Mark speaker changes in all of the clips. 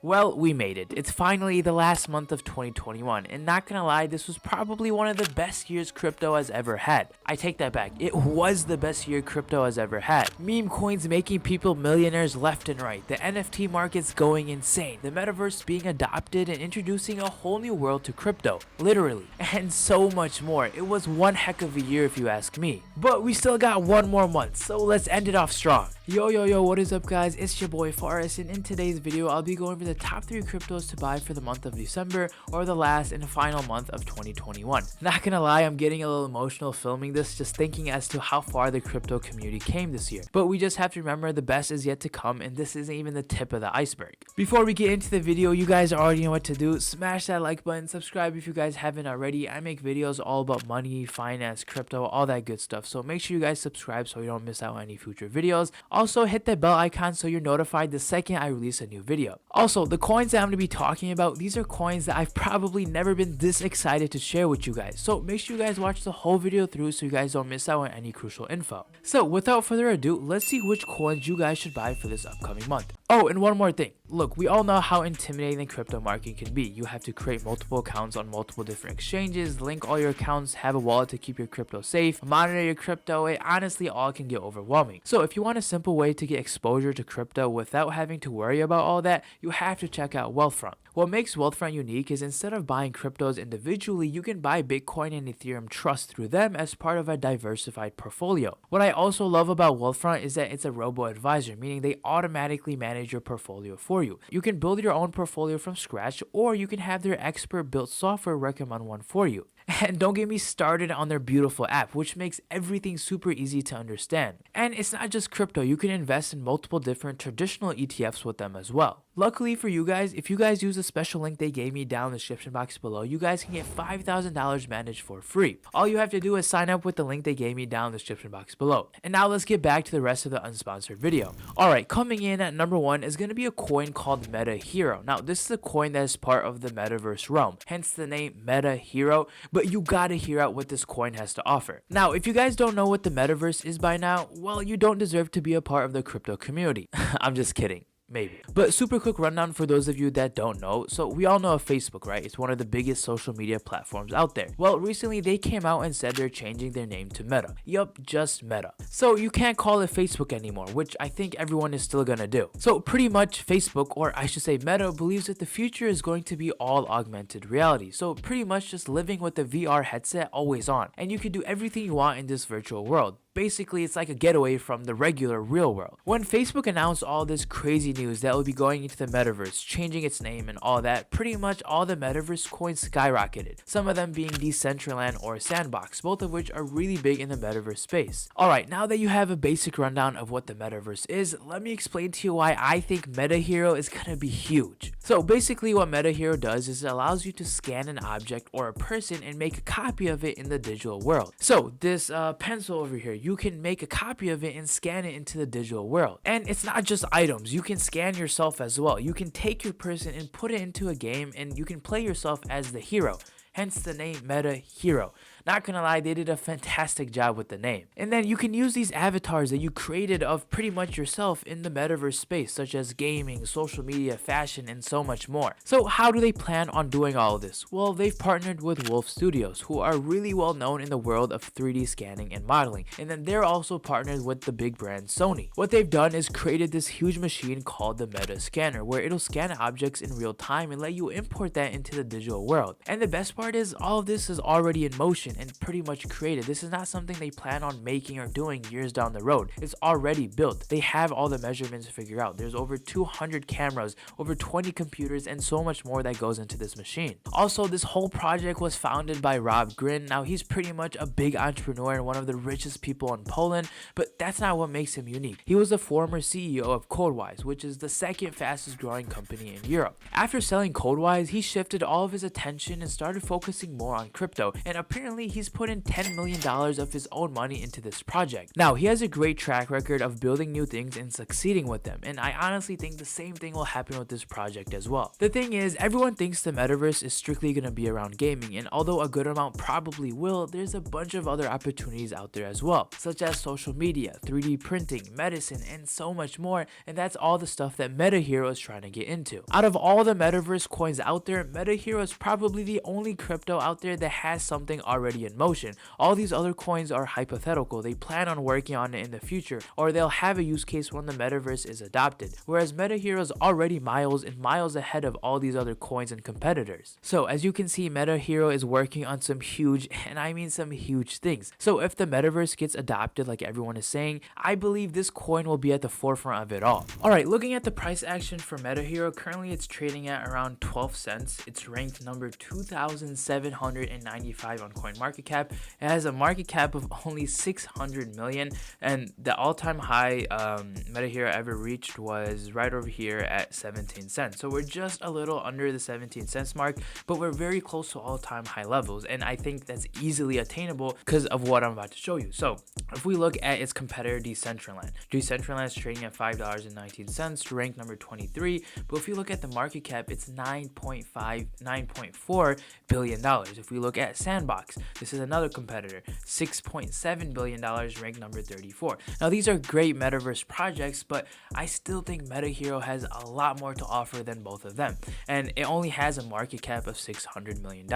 Speaker 1: Well, we made it. It's finally the last month of 2021, and not gonna lie, this was probably one of the best years crypto has ever had. I take that back. It was the best year crypto has ever had. Meme coins making people millionaires left and right, the NFT markets going insane, the metaverse being adopted and introducing a whole new world to crypto, literally, and so much more. It was one heck of a year if you ask me. But we still got one more month, so let's end it off strong. Yo, what is up guys? It's your boy Forrest, and in today's video I'll be going over the top 3 cryptos to buy for the month of December, or the last and final month of 2021. Not gonna lie, I'm getting a little emotional filming this, just thinking as to how far the crypto community came this year. But we just have to remember the best is yet to come, and this isn't even the tip of the iceberg. Before we get into the video, you guys already know what to do. Smash that like button, subscribe if you guys haven't already. I make videos all about money, finance, crypto, all that good stuff, so make sure you guys subscribe so you don't miss out on any future videos. Also, hit that bell icon so you're notified the second I release a new video. Also, the coins that I'm going to be talking about, these are coins that I've probably never been this excited to share with you guys. So make sure you guys watch the whole video through so you guys don't miss out on any crucial info. So without further ado, let's see which coins you guys should buy for this upcoming month. Oh, and one more thing. Look, we all know how intimidating the crypto market can be. You have to create multiple accounts on multiple different exchanges, link all your accounts, have a wallet to keep your crypto safe, monitor your crypto. It honestly all can get overwhelming. So if you want a simple way to get exposure to crypto without having to worry about all that, you have to check out Wealthfront. What makes Wealthfront unique is instead of buying cryptos individually, you can buy Bitcoin and Ethereum Trust through them as part of a diversified portfolio. What I also love about Wealthfront is that it's a robo-advisor, meaning they automatically manage your portfolio for you. You can build your own portfolio from scratch, or you can have their expert-built software recommend one for you. And don't get me started on their beautiful app, which makes everything super easy to understand. And it's not just crypto, you can invest in multiple different traditional ETFs with them as well. Luckily for you guys, if you guys use the special link they gave me down in the description box below, you guys can get $5,000 managed for free. All you have to do is sign up with the link they gave me down in the description box below. And now let's get back to the rest of the unsponsored video. Alright, coming in at number 1 is going to be a coin called Meta Hero. Now this is a coin that is part of the metaverse realm, hence the name Meta Hero, but you gotta hear out what this coin has to offer. Now, if you guys don't know what the metaverse is by now, well, you don't deserve to be a part of the crypto community. I'm just kidding. Maybe. But super quick rundown for those of you that don't know. So we all know of Facebook, right? It's one of the biggest social media platforms out there. Well, recently they came out and said they're changing their name to Meta. Yup, just Meta. So you can't call it Facebook anymore, which I think everyone is still gonna do. So pretty much Facebook, or I should say Meta, believes that the future is going to be all augmented reality. So pretty much just living with a VR headset always on. And you can do everything you want in this virtual world. Basically, it's like a getaway from the regular real world. When Facebook announced all this crazy news that it would be going into the metaverse, changing its name and all that, pretty much all the metaverse coins skyrocketed. Some of them being Decentraland or Sandbox, both of which are really big in the metaverse space. Alright, now that you have a basic rundown of what the metaverse is, let me explain to you why I think Meta Hero is gonna be huge. So basically what Meta Hero does is it allows you to scan an object or a person and make a copy of it in the digital world. So this pencil over here, you can make a copy of it and scan it into the digital world. And it's not just items, you can scan yourself as well. You can take your person and put it into a game, and you can play yourself as the hero. Hence the name Meta Hero. Not gonna lie, they did a fantastic job with the name. And then you can use these avatars that you created of pretty much yourself in the metaverse space, such as gaming, social media, fashion, and so much more. So how do they plan on doing all of this? Well, they've partnered with Wolf Studios, who are really well known in the world of 3D scanning and modeling. And then they're also partnered with the big brand Sony. What they've done is created this huge machine called the Meta Scanner, where it'll scan objects in real time and let you import that into the digital world. And the best part is all of this is already in motion and pretty much created. This is not something they plan on making or doing years down the road. It's already built. They have all the measurements figured out. There's over 200 cameras, over 20 computers, and so much more that goes into this machine. Also, this whole project was founded by Rob Grin. Now, he's pretty much a big entrepreneur and one of the richest people in Poland, but that's not what makes him unique. He was the former CEO of CodeWise, which is the second fastest growing company in Europe. After selling CodeWise, he shifted all of his attention and started focusing more on crypto, and apparently recently he's put in $10 million of his own money into this project. Now, he has a great track record of building new things and succeeding with them, and I honestly think the same thing will happen with this project as well. The thing is, everyone thinks the metaverse is strictly going to be around gaming, and although a good amount probably will, there's a bunch of other opportunities out there as well, such as social media, 3D printing, medicine, and so much more, and that's all the stuff that MetaHero is trying to get into. Out of all the metaverse coins out there, MetaHero is probably the only crypto out there that has something already in motion. All these other coins are hypothetical. They plan on working on it in the future, or they'll have a use case when the metaverse is adopted, whereas MetaHero is already miles and miles ahead of all these other coins and competitors. So as you can see, MetaHero is working on some huge, and I mean some huge things. So if the metaverse gets adopted like everyone is saying, I believe this coin will be at the forefront of it all. Alright, looking at the price action for MetaHero, currently it's trading at around 12 cents. It's ranked number 2,795 on CoinMarketCap. It has a market cap of only 600 million, and the all-time high MetaHero ever reached was right over here at 17 cents. So we're just a little under the 17 cents mark, but we're very close to all-time high levels, and I think that's easily attainable because of what I'm about to show you. So if we look at its competitor Decentraland is trading at $5.19, ranked number 23, but if you look at the market cap, it's $9.4 billion. If we look at Sandbox, this is another competitor, $6.7 billion, ranked number 34. Now these are great metaverse projects, but I still think MetaHero has a lot more to offer than both of them, and it only has a market cap of $600 million.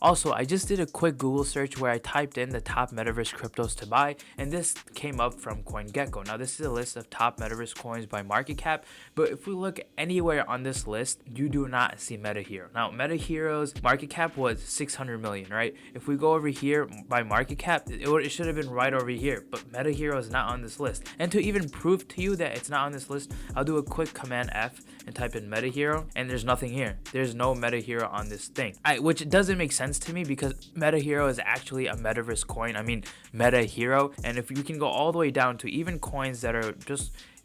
Speaker 1: Also, I just did a quick Google search where I typed in the top metaverse cryptos to buy, and this came up from CoinGecko. Now this is a list of top metaverse coins by market cap, but if we look anywhere on this list, you do not see MetaHero. Now MetaHero's market cap was 600 million, right? If we go over here by market cap, it should have been right over here, but MetaHero is not on this list. And to even prove to you that it's not on this list, I'll do a quick Command F and type in MetaHero, and there's nothing here. There's no MetaHero on this thing, which doesn't make sense to me because MetaHero is actually a metaverse coin. I mean MetaHero, and if you can go all the way down to even coins that are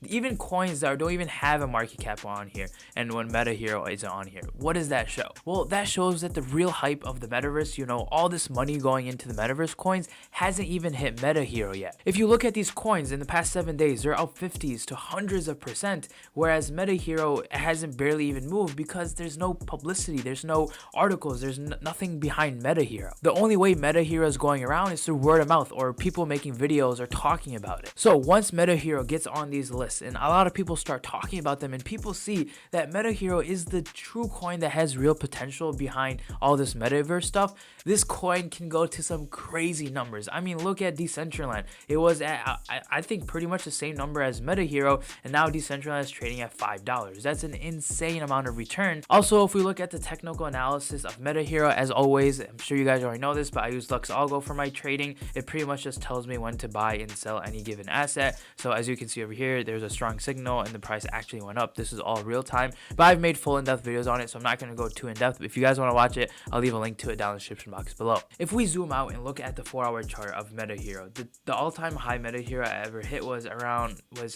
Speaker 1: don't even have a market cap on here, and when MetaHero isn't on here, what does that show? Well, that shows that the real hype of the metaverse, all this money going into the metaverse coins, hasn't even hit MetaHero yet. If you look at these coins in the past 7 days, they're up 50s to hundreds of %, whereas MetaHero hasn't barely even moved because there's no publicity, there's no articles, there's nothing behind MetaHero. The only way MetaHero is going around is through word of mouth or people making videos or talking about it. So once MetaHero gets on these lists, and a lot of people start talking about them, and people see that MetaHero is the true coin that has real potential behind all this metaverse stuff, this coin can go to some crazy numbers. I mean, look at Decentraland. It was at, I think, pretty much the same number as MetaHero, and now Decentraland is trading at $5. That's an insane amount of return. Also, if we look at the technical analysis of MetaHero, as always, I'm sure you guys already know this, but I use Lux Algo for my trading. It pretty much just tells me when to buy and sell any given asset. So as you can see over here, there's a strong signal and the price actually went up. This is all real time, but I've made full in-depth videos on it, so I'm not going to go too in-depth. But if you guys want to watch it, I'll leave a link to it down in the description box below. If we zoom out and look at the 4-hour chart of MetaHero, the all-time high MetaHero I ever hit was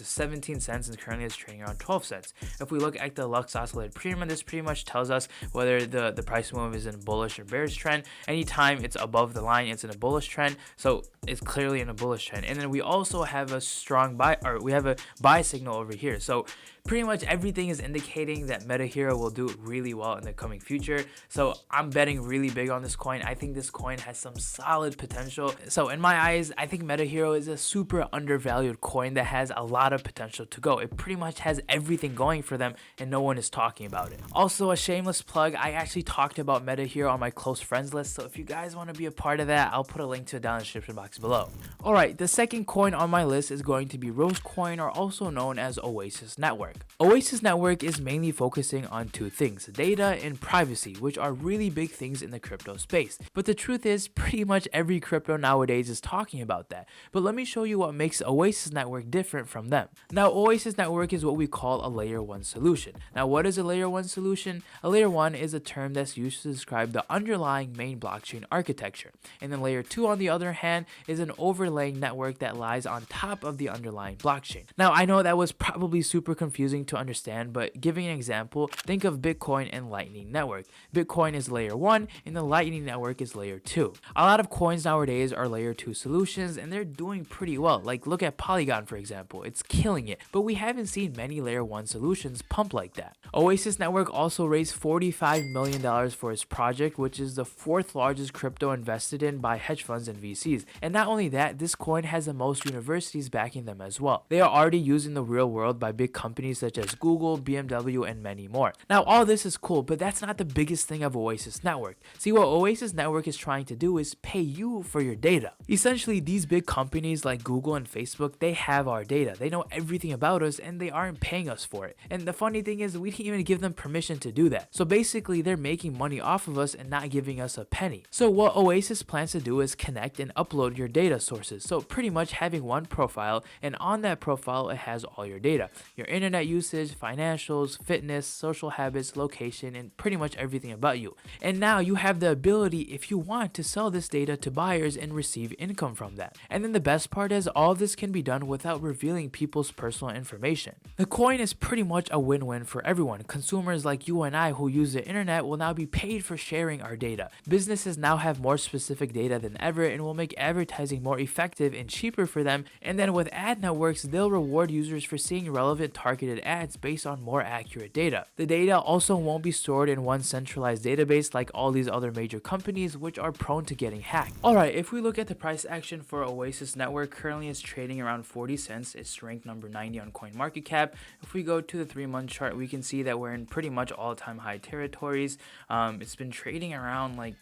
Speaker 1: 17 cents, and currently it's trading around 12 cents. If we look at the Lux Oscillated Premium, this pretty much tells us whether the price move is in a bullish or bearish trend. Anytime it's above the line, it's in a bullish trend, so it's clearly in a bullish trend. And then we also have a strong buy, or we have a buy signal over here. So pretty much everything is indicating that MetaHero will do really well in the coming future. So I'm betting really big on this coin. I think this coin has some solid potential. So in my eyes, I think MetaHero is a super undervalued coin that has a lot of potential to go. It pretty much has everything going for them, and no one is talking about it. Also, a shameless plug, I actually talked about MetaHero on my close friends list. So if you guys want to be a part of that, I'll put a link to it down in the description box below. Alright, the second coin on my list is going to be Rose Coin, or also known as Oasis Network. Oasis Network is mainly focusing on two things, data and privacy, which are really big things in the crypto space. But the truth is, pretty much every crypto nowadays is talking about that. But let me show you what makes Oasis Network different from them. Now, Oasis Network is what we call a layer 1 solution. Now, what is a layer 1 solution? A layer 1 is a term that's used to describe the underlying main blockchain architecture. And then layer 2, on the other hand, is an overlaying network that lies on top of the underlying blockchain. Now, I know that was probably super confusing confusing to understand, but giving an example, think of Bitcoin and Lightning Network. Bitcoin is layer 1 and the Lightning Network is layer 2. A lot of coins nowadays are layer 2 solutions and they're doing pretty well. Like look at Polygon for example, it's killing it, but we haven't seen many layer 1 solutions pump like that. Oasis Network also raised $45 million for its project, which is the 4th largest crypto invested in by hedge funds and VCs. And not only that, this coin has the most universities backing them as well. They are already used in the real world by big companies such as Google, BMW, and many more. Now all this is cool, but that's not the biggest thing of Oasis Network. See, what Oasis Network is trying to do is pay you for your data. Essentially, these big companies like Google and Facebook, they have our data. They know everything about us and they aren't paying us for it. And the funny thing is, we didn't even give them permission to do that. So basically, they're making money off of us and not giving us a penny. So what Oasis plans to do is connect and upload your data sources. So pretty much having one profile, and on that profile, it has all your data. Your internet usage, financials, fitness, social habits, location, and pretty much everything about you. And now you have the ability, if you want, to sell this data to buyers and receive income from that. And then the best part is all of this can be done without revealing people's personal information. The coin is pretty much a win-win for everyone. Consumers like you and I who use the internet will now be paid for sharing our data. Businesses now have more specific data than ever and will make advertising more effective and cheaper for them. And then with ad networks, they'll reward users for seeing relevant targeted ads based on more accurate data. The data also won't be stored in one centralized database like all these other major companies, which are prone to getting hacked. Alright, if we look at the price action for Oasis Network, currently it's trading around 40 cents. It's ranked number 90 on CoinMarketCap. If we go to the 3-month chart, we can see that we're in pretty much all-time high territories. It's been trading around like,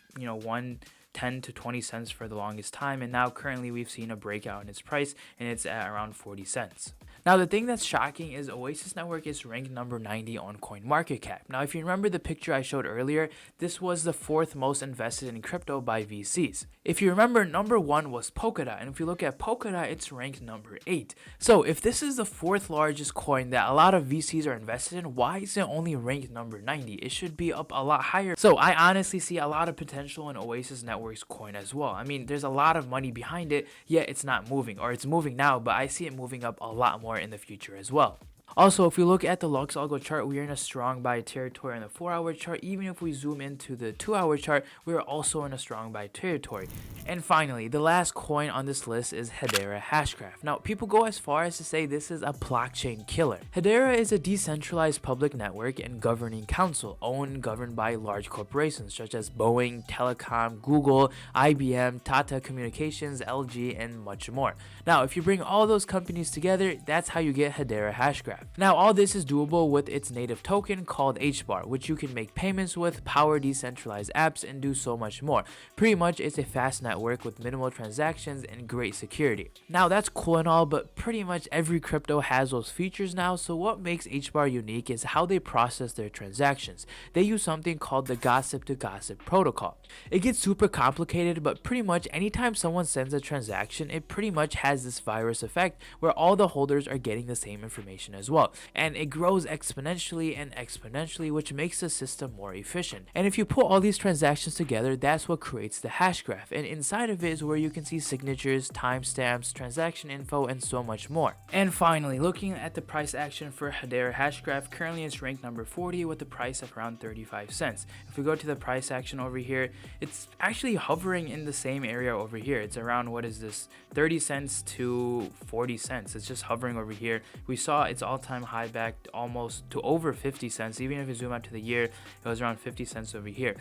Speaker 1: 10 to 20 cents for the longest time, and now currently we've seen a breakout in its price and it's at around 40 cents. Now the thing that's shocking is Oasis Network is ranked number 90 on CoinMarketCap. Now if you remember the picture I showed earlier, this was the 4th most invested in crypto by VCs. If you remember, number 1 was Polkadot, and if you look at Polkadot, it's ranked number 8. So if this is the 4th largest coin that a lot of VCs are invested in, why is it only ranked number 90? It should be up a lot higher. So I honestly see a lot of potential in Oasis Network's coin as well. I mean, there's a lot of money behind it, yet it's not moving, or it's moving now, but I see it moving up a lot more in the future as well. Also, if we look at the Lux Algo chart, we are in a strong buy territory on the 4-hour chart. Even if we zoom into the 2-hour chart, we are also in a strong buy territory. And finally, the last coin on this list is Hedera Hashgraph. Now, people go as far as to say this is a blockchain killer. Hedera is a decentralized public network and governing council, owned and governed by large corporations such as Boeing, Telecom, Google, IBM, Tata Communications, LG, and much more. Now, if you bring all those companies together, that's how you get Hedera Hashgraph. Now all this is doable with its native token called HBAR, which you can make payments with, power decentralized apps, and do so much more. Pretty much it's a fast network with minimal transactions and great security. Now that's cool and all, but pretty much every crypto has those features now, so what makes HBAR unique is how they process their transactions. They use something called the gossip to gossip protocol. It gets super complicated, but pretty much anytime someone sends a transaction, it pretty much has this virus effect where all the holders are getting the same information as well, and it grows exponentially and exponentially, which makes the system more efficient. And if you put all these transactions together, that's what creates the hash graph, and inside of it is where you can see signatures, timestamps, transaction info, and so much more. And finally, looking at the price action for Hedera Hashgraph, currently it's ranked number 40 with the price of around 35 cents. If we go to the price action over here, it's actually hovering in the same area over here. It's around, what is this, 30 cents to 40 cents. It's just hovering over here. We saw its all-time high back almost to over 50 cents. Even if you zoom out to the year, it was around 50 cents over here.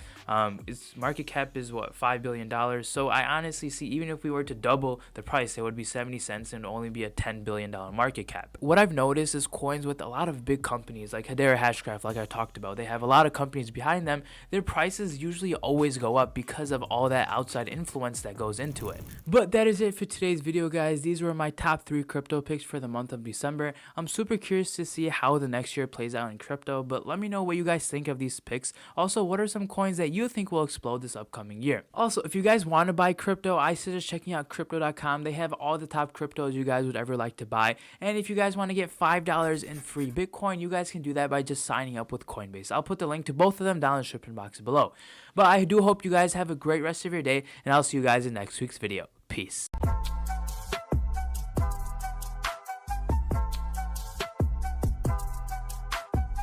Speaker 1: Its market cap is what, $5 billion. So I honestly see, even if we were to double the price, it would be 70 cents and only be a $10 billion market cap. What I've noticed is coins with a lot of big companies like Hedera Hashgraph, like I talked about, they have a lot of companies behind them. Their prices usually always go up because of all that outside influence that goes into it. But that is it for today's video, guys. These were my top 3 crypto picks for the month of December. I'm super curious to see how the next year plays out in crypto, but let me know what you guys think of these picks. Also, what are some coins that you think will explode this upcoming year? Also, if you guys want to buy crypto, I suggest checking out crypto.com. They have all the top cryptos you guys would ever like to buy. And if you guys want to get $5 in free Bitcoin, you guys can do that by just signing up with Coinbase. I'll put the link to both of them down in the description box below. But I do hope you guys have a great rest of your day, and I'll see you guys in next week's video. Peace.